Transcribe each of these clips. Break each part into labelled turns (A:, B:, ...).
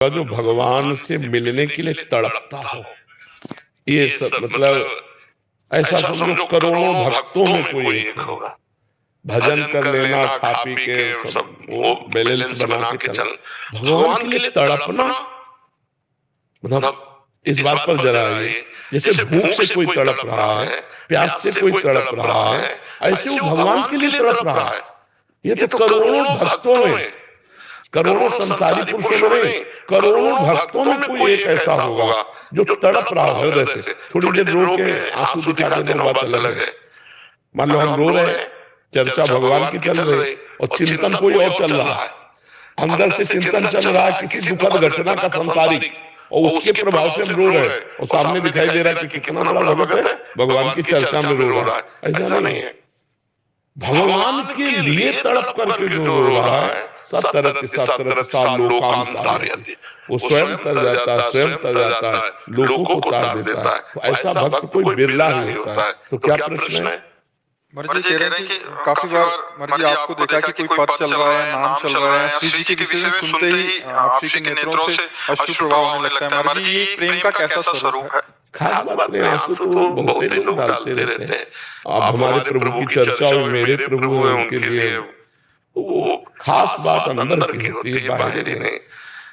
A: जो भगवान से मिलने के लिए तड़पता हो, ये सब मतलब ऐसा समझो करोड़ों भक्तों में कोई एक होगा। भजन कर लेना, खा पी के सब वो बैलेंस बना के चल, भगवान के लिए तड़पना मतलब इस बात पर जरा आइए, जैसे भूख से कोई तड़प रहा है, प्यास से कोई तड़प रहा है, ऐसे वो भगवान के लिए तड़प रहा है। ये तो करोड़ों भक्तों में, करोड़ों संसारी पुरुषों में नहीं, करोड़ों भक्तों में कोई एक ऐसा होगा जो तड़प रहा है हृदय से। थोड़ी देर रो के आंसू दिखा देने बात अलग है। मान लो हम रो रहे हैं, चर्चा भगवान की चल रही और चिंतन कोई और चल रहा है, अंदर से चिंतन चल रहा है किसी दुखद घटना का संसारिक, और उसके प्रभाव से हम रो रहे हैं और सामने दिखाई दे रहा है कि कितना बड़ा भगत है, भगवान की चर्चा में रो रहा है। ऐसा नहीं है। भगवान के लिए तड़प करके जो रो रहा है, सतरत सतरत सा लोकाम तारयति, वो स्वयं तर जाता है, स्वयं तर जाता है, लोगों को तार देता है। तो ऐसा भक्त कोई बिरला ही होता है। तो क्या प्रश्न है?
B: मर्जी कह रहे हैं कि काफी बार मर्जी आपको देखा कि कोई पद चल रहा है, नाम चल रहा है, श्री जी के किसी दिन सुनते ही आप श्री के नेत्रों से अश्रु प्रवाह होने लगता है। मर्जी ये प्रेम का कैसा स्वरूप है?
A: खास बात नहीं, आंसू तो बहुत लोग डालते रहते हैं। अब हमारे प्रभु की चर्चा और मेरे प्रभु है, उनके लिए वो खास बात अंदर की होती है, बाहर नहीं।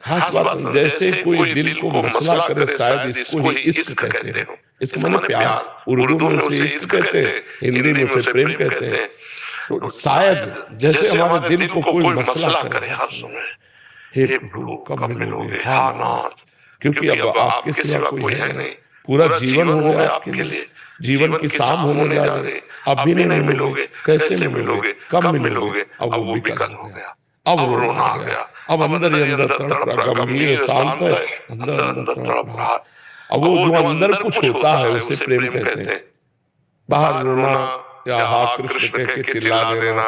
A: खास बात जैसे कोई दिल को मसला करे, शायद इसको ही इश्क कहते हैं। इसको माने प्यार, उर्दू में उसे इश्क कहते हैं, हिंदी में उसे प्रेम कहते हैं। तो शायद जैसे हमारे दिल को कोई मसला करे, हे प्रभु कब मिलोगे, हाँ नाथ, क्योंकि अब आपके सिवा कोई है नहीं। पूरा जीवन हो गया आपके लिए, जीवन की शाम होने जा रही, अब भी नहीं मिलोगे, कैसे मिलोगे, कब मिलोगे? अब वो विकल हो गया, अब रोना आ गया, अब अंदर ही अंदर तड़प रहा, गंभीर शांत है, अंदर अंदर तड़प रहा। अब वो जो अंदर कुछ होता है उसे प्रेम कहते हैं। बाहर रोना या हा कृष्ण कह के चिल्ला देना,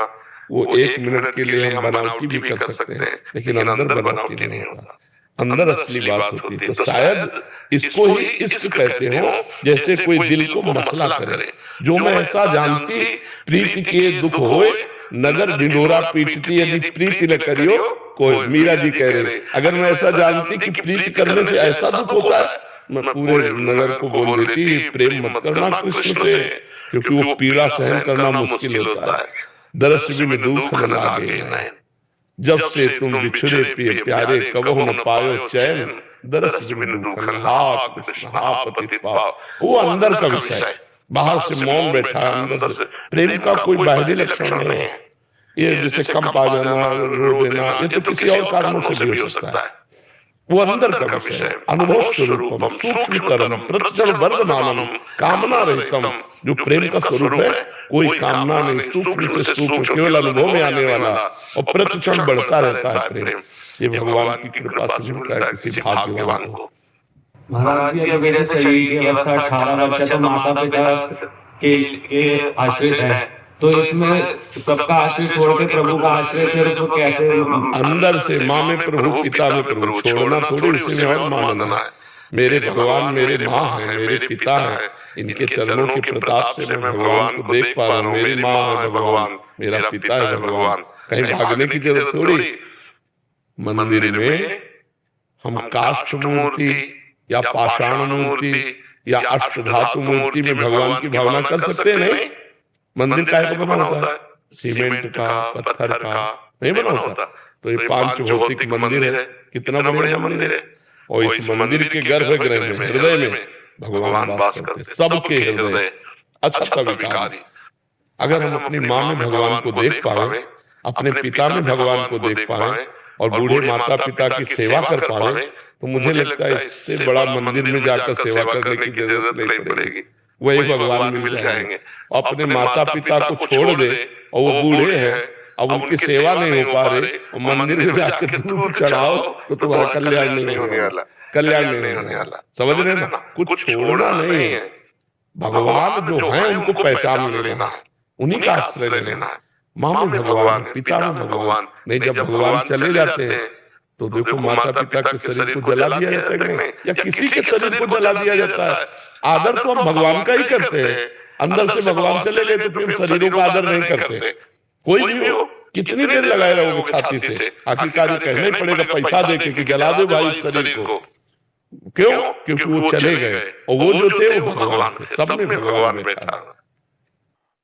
A: वो एक मिनट के लिए हम बनावटी भी कर सकते हैं, लेकिन अंदर बनावटी नहीं होता, अंदर असली बात होती है। तो शायद इसको ही इश्क कहते हो, जैसे कोई दिल को मसला करे। जो मैं ऐसा जानती प्रीति के दुख होए, नगर ढिंढोरा पीटती यदि प्रीति न करियो कोई। मीरा जी कह रहे, अगर मैं ऐसा जानती कि प्रीति करने से ऐसा दुख होता है, मैं पूरे नगर को बोल देती प्रेम मत करना कृष्ण से, क्योंकि वो पीड़ा सहन करना मुश्किल होता है। दरस बिन दुख न लागे नैन, जब से तुम बिछड़े पिए प्यारे, कबहु न पायो चैन, दरस बिन दुख न लागे कृष्ण हा पति पाव। वो अंदर का विषय है, बाहर से मौन बैठा है, अंदर से प्रेम का कोई बाहरी लक्षण नहीं है। ये जैसे कम पा जाना, रो देना, ये तो किसी और कारणों से भी हो सकता है। वो अंदर का विषय है, अनुभव स्वरूपम सूक्ष्मतरम प्रतिक्षण वर्धमानम कामना रहितम। जो प्रेम का स्वरूप है, कोई कामना नहीं, सूक्ष्म से सूक्ष्म, केवल अनुभव में आने वाला और प्रतिक्षण बढ़ता रहता है प्रेम। ये भगवान की कृपा से मिलता है किसी भाग्यवान को।
C: महाराज जी, अगर मेरे शरीर की अवस्था 18 वर्ष है तो माता पिता के आश्रित है, तो इसमें सबका आश्रय छोड़ के प्रभु का आश्रय सिर्फ कैसे?
A: अंदर से माँ में प्रभु, पिता में प्रभु, छोड़ना थोड़ी, उसी में और मानना है। मेरे भगवान मेरे माँ है, मेरे पिता है, इनके चरणों के प्रताप से मैं भगवान को देख पा रहा हूँ। मेरी माँ है भगवान, मेरा पिता है भगवान, कहीं भागने की जरूरत थोड़ी। मंदिर में हम काष्ठ मूर्ति या पाषाण मूर्ति या अष्टधातु मूर्ति में भगवान की भावना कर सकते हैं? नहीं। मंदिर काहे का बना होता है? सीमेंट का, पत्थर का नहीं बना होता। तो ये पांच भौतिक मंदिर है, कितना बढ़िया मंदिर है। और इस मंदिर के गर्भगृह में, हृदय में भगवान वास करते, सबके हृदय। अच्छा तविकारी, अगर हम अपनी माँ में भगवान को देख पाए, अपने पिता में भगवान को देख पाए और बूढ़े माता पिता की सेवा कर पाए, तो मुझे लगता है इससे बड़ा मंदिर में जाकर सेवा करने की जरूरत नहीं पड़ेगी। वही भगवान मिल जाएंगे। अपने माता पिता को छोड़ दे और वो बूढ़े हैं, अब उनकी सेवा नहीं हो पा रहे, और मंदिर में जाकर दूध चढ़ाओ तो तुम्हारा कल्याण नहीं होने वाला, कल्याण नहीं होने वाला। समझ रहे ना? कुछ छोड़ना नहीं है। भगवान जो है उनको पहचान लेना है, उन्हीं का आश्रय लेना है। माँ में भगवान, पिता में भगवान। नहीं, जब भगवान चले जाते हैं तो देखो माता पिता के शरीर को जला दिया जाता है कि नहीं, या किसी के शरीर को जला दिया जाता है। आदर तो हम भगवान का ही करते हैं। अंदर से भगवान चले गए तो फिर शरीरों का आदर नहीं करते। कोई भी हो, कितनी देर लगाए रहोगे छाती से? आखिरकार ये कहना ही पड़ेगा पैसा देके कि जला दे भाई इस शरीर को। क्यों? क्योंकि वो चले गए और वो जो थे वो भगवान थे, सब में भगवान बैठा।